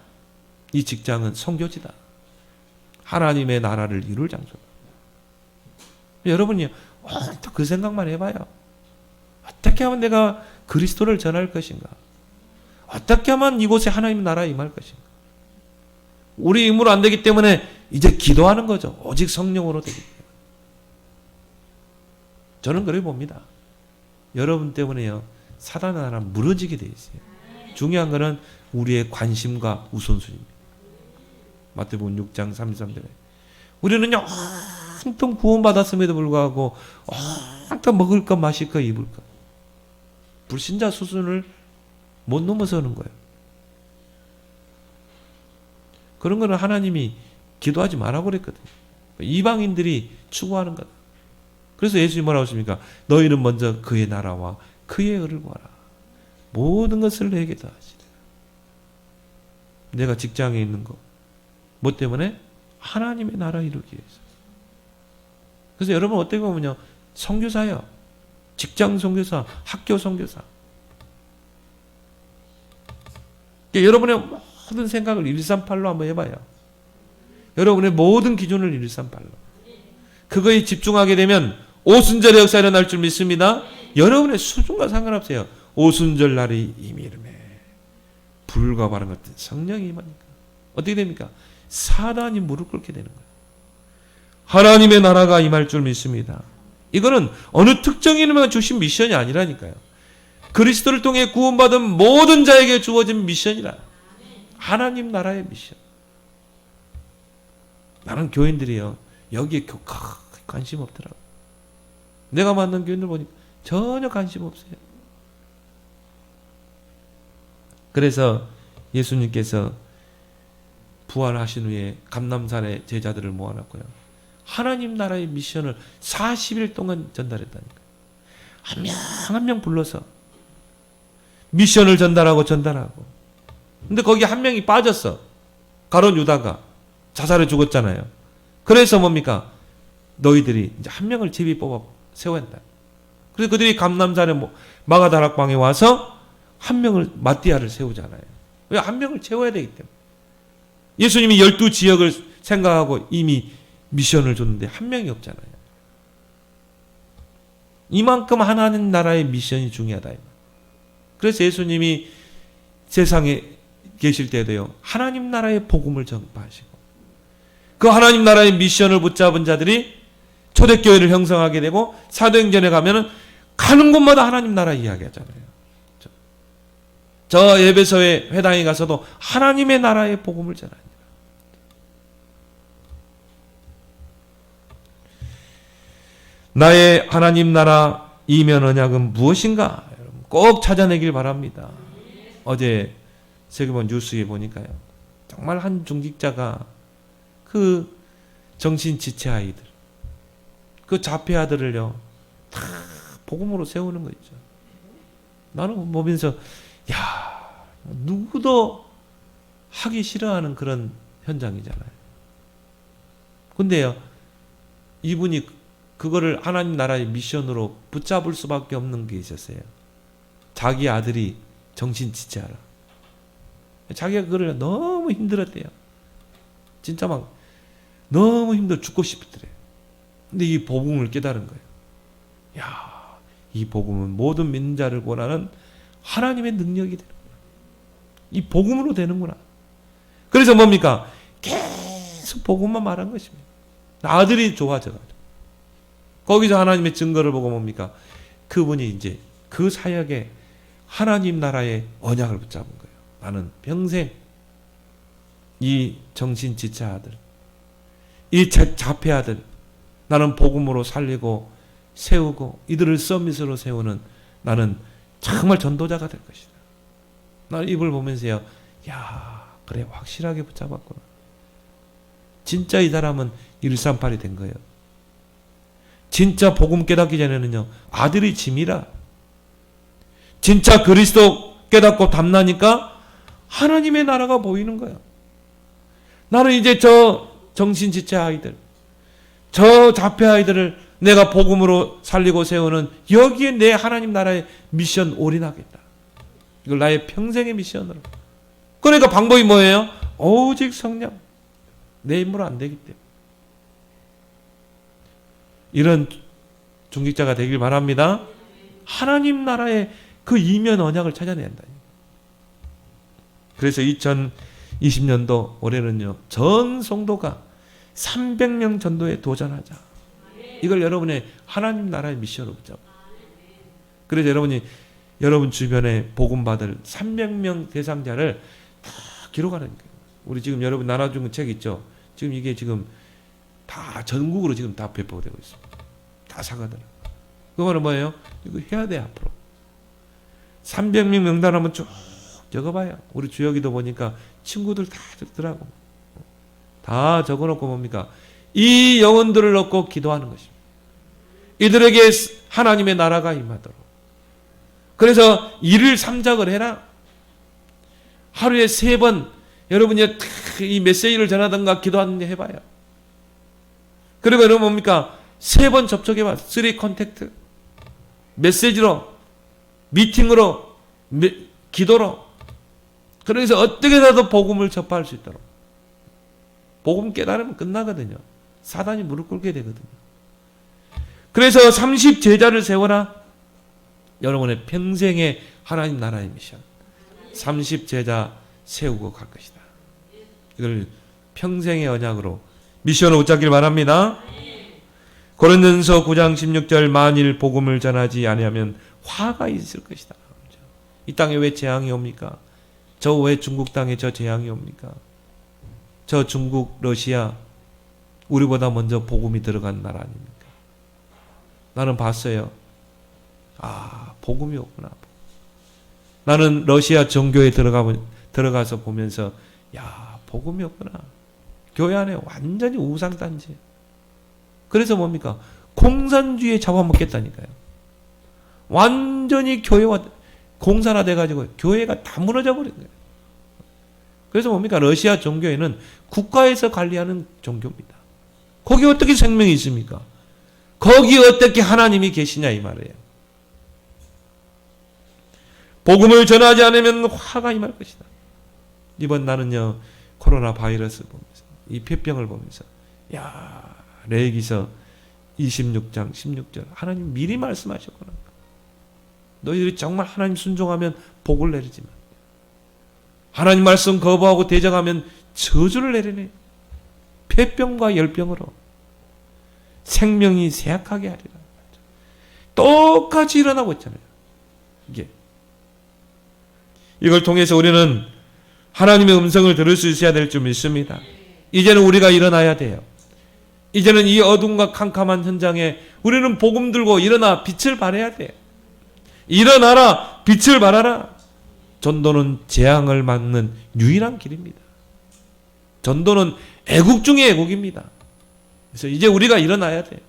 이 직장은 선교지다. 하나님의 나라를 이룰 장소다. 여러분이 또 그 생각만 해봐요. 어떻게 하면 내가 그리스도를 전할 것인가? 어떻게 하면 이곳에 하나님의 나라에 임할 것인가? 우리 힘으로 안 되기 때문에 이제 기도하는 거죠. 오직 성령으로 되기 때문에. 저는 그렇게 봅니다. 여러분 때문에요. 사단의 나라 무너지게 돼 있어요. 중요한 것은 우리의 관심과 우선순위입니다. 마태복음 6장 33절에 우리는요 온통 구원받았음에도 불구하고 온통 먹을 것 마실 것 입을 것 불신자 수준을 못 넘어서는 거예요. 그런 거는 하나님이 기도하지 말라고 그랬거든요. 이방인들이 추구하는 거다. 그래서 예수님이 뭐라고 했습니까? 너희는 먼저 그의 나라와 그의 의를 구하라. 모든 것을 내게 더하시리라. 내가 직장에 있는 거 뭐 때문에? 하나님의 나라 이루기 위해서. 그래서 여러분 어떻게 보면요. 선교사요. 직장 선교사, 학교 선교사. 여러분의 모든 생각을 138로 한번 해봐요. 여러분의 모든 기준을 138로. 그거에 집중하게 되면 오순절의 역사가 일어날 줄 믿습니다. 여러분의 수준과 상관없어요. 오순절 날이 이미 이르매 불과 바람 같은 성령이 임하니까 어떻게 됩니까? 사단이 무릎 꿇게 되는 거예요. 하나님의 나라가 임할 줄 믿습니다. 이거는 어느 특정 이름에 주신 미션이 아니라니까요. 그리스도를 통해 구원받은 모든 자에게 주어진 미션이라. 하나님 나라의 미션. 나는 교인들이요. 여기에 관심 없더라고. 내가 만난 교인들 보니까 전혀 관심 없어요. 그래서 예수님께서 부활하신 후에 감람산에 제자들을 모아놨고요. 하나님 나라의 미션을 40일 동안 전달했다니까요. 한 명 한 명 불러서 미션을 전달하고. 근데 거기 한 명이 빠졌어. 가룟 유다가 자살해 죽었잖아요. 그래서 뭡니까? 너희들이 이제 한 명을 제비 뽑아 세워야 한다. 그래서 그들이 감람산에 마가다락방에 와서 한 명을 마띠아를 세우잖아요. 왜? 한 명을 채워야 되기 때문에. 예수님이 12지역을 생각하고 이미 미션을 줬는데 한 명이 없잖아요. 이만큼 하나님 나라의 미션이 중요하다. 그래서 예수님이 세상에 계실 때도요, 하나님 나라의 복음을 전파하시고, 그 하나님 나라의 미션을 붙잡은 자들이 초대교회를 형성하게 되고, 사도행전에 가면은 가는 곳마다 하나님 나라 이야기하잖아요. 저 에베소의 회당에 가서도 하나님의 나라의 복음을 전합니다. 나의 하나님 나라 이면 언약은 무엇인가? 여러분 꼭 찾아내길 바랍니다. 어제 세계본 뉴스에 보니까요, 정말 한 중직자가 그 정신지체 아이들, 그 자폐 아들을요 다 복음으로 세우는 거 있죠. 나는 보면서 야, 누구도 하기 싫어하는 그런 현장이잖아요. 근데요, 이분이 그거를 하나님 나라의 미션으로 붙잡을 수밖에 없는 게 있었어요. 자기 아들이 정신지체하라. 자기가 그걸 너무 힘들었대요. 진짜 막 너무 힘들어 죽고 싶더래요. 근데 이 복음을 깨달은 거예요. 야, 이 복음은 모든 믿는 자를 권하는 하나님의 능력이 되는 거야. 이 복음으로 되는구나. 그래서 뭡니까? 계속 복음만 말한 것입니다. 아들이 좋아져가지고. 거기서 하나님의 증거를 보고 뭡니까? 그분이 이제 그 사역에 하나님 나라의 언약을 붙잡은 거예요. 나는 평생 이 정신지체 아들, 이 자폐 아들, 나는 복음으로 살리고 세우고 이들을 서밋으로 세우는 나는 정말 전도자가 될 것이다. 나는 이걸 보면서요, 야, 그래 확실하게 붙잡았구나. 진짜 이 사람은 138이 된 거예요. 진짜 복음 깨닫기 전에는요, 아들이 짐이라. 진짜 그리스도 깨닫고 담나니까 하나님의 나라가 보이는 거예요. 나는 이제 저 정신지체 아이들, 저 자폐 아이들을 내가 복음으로 살리고 세우는 여기에 내 하나님 나라의 미션 올인하겠다. 이걸 나의 평생의 미션으로. 그러니까 방법이 뭐예요? 오직 성령. 내 힘으로 안 되기 때문에. 이런 중직자가 되길 바랍니다. 하나님 나라의 그 이면 언약을 찾아내야 한다. 그래서 2020년도 올해는요, 전 성도가 300명 전도에 도전하자. 이걸 여러분의 하나님 나라의 미션으로 붙잡아. 그래서 여러분 주변에 복음 받을 300명 대상자를 다 기록하는 거예요. 우리 지금 여러분 나눠준 책 있죠? 지금 이게 지금 다 전국으로 지금 다 배포되고 있습니다. 다 사가더라. 그거는 뭐예요? 이거 해야 돼, 앞으로. 300명 명단 한번 쭉 적어봐요. 우리 주혁이도 보니까 친구들 다 적더라고. 다 적어놓고 뭡니까? 이 영혼들을 넣고 기도하는 것입니다. 이들에게 하나님의 나라가 임하도록. 그래서 일을 3작을 해라. 하루에 3번 여러분이 이 메시지를 전하든가 기도하든가 해봐요. 그리고 여러분 뭡니까? 3번 접촉해봐. 3 컨택트. 메시지로, 미팅으로, 기도로. 그래서 어떻게 해서도 복음을 접할 수 있도록. 복음 깨달으면 끝나거든요. 사단이 무릎 꿇게 되거든요. 그래서 30제자를 세워라. 여러분의 평생의 하나님 나라의 미션. 30제자 세우고 갈 것이다. 이걸 평생의 언약으로 미션을 붙잡길 바랍니다. 고린도전서 9장 16절 만일 복음을 전하지 아니하면 화가 있을 것이다. 이 땅에 왜 재앙이 옵니까? 저 왜 중국 땅에 저 재앙이 옵니까? 저 중국, 러시아 우리보다 먼저 복음이 들어간 나라 아닙니까? 나는 봤어요. 아, 복음이 없구나. 나는 러시아 정교에 들어가서 보면서 야, 복음이 없구나. 교회 안에 완전히 우상단지. 그래서 뭡니까? 공산주의에 잡아먹겠다니까요. 완전히 교회와 공산화 돼가지고 교회가 다 무너져 버린 거예요. 그래서 뭡니까? 러시아 종교에는 국가에서 관리하는 종교입니다. 거기 어떻게 생명이 있습니까? 거기 어떻게 하나님이 계시냐 이 말이에요. 복음을 전하지 않으면 화가 임할 것이다. 이번 나는요, 코로나 바이러스 보면서 이 폐병을 보면서 야, 레위기서 26장 16절 하나님 미리 말씀하셨구나. 너희들이 정말 하나님 순종하면 복을 내리지만 하나님 말씀 거부하고 대적하면 저주를 내리네. 폐병과 열병으로 생명이 쇠약하게 하리라. 똑같이 일어나고 있잖아요. 이걸 통해서 우리는 하나님의 음성을 들을 수 있어야 될 줄 믿습니다. 이제는 우리가 일어나야 돼요. 이제는 이 어둠과 캄캄한 현장에 우리는 복음 들고 일어나 빛을 발해야 돼요. 일어나라, 빛을 발하라. 전도는 재앙을 막는 유일한 길입니다. 전도는 애국 중의 애국입니다. 그래서 이제 우리가 일어나야 돼요.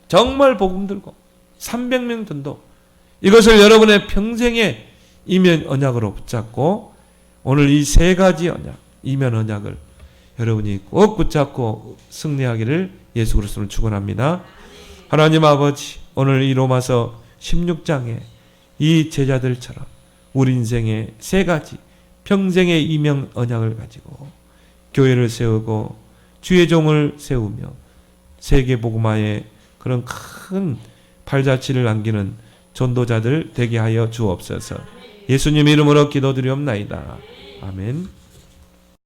정말 복음 들고 300명 전도, 이것을 여러분의 평생의 이면 언약으로 붙잡고 오늘 이 세 가지 언약, 이면 언약을 여러분이 꼭 붙잡고 승리하기를 예수 그리스도로 축원합니다. 하나님 아버지, 오늘 이 로마서 16장에 이 제자들처럼 우리 인생의 세 가지 평생의 이면 언약을 가지고 교회를 세우고 주의 종을 세우며 세계 복음화에 그런 큰 발자취를 남기는 전도자들 되게 하여 주옵소서. 예수님 이름으로 기도드리옵나이다. 아멘.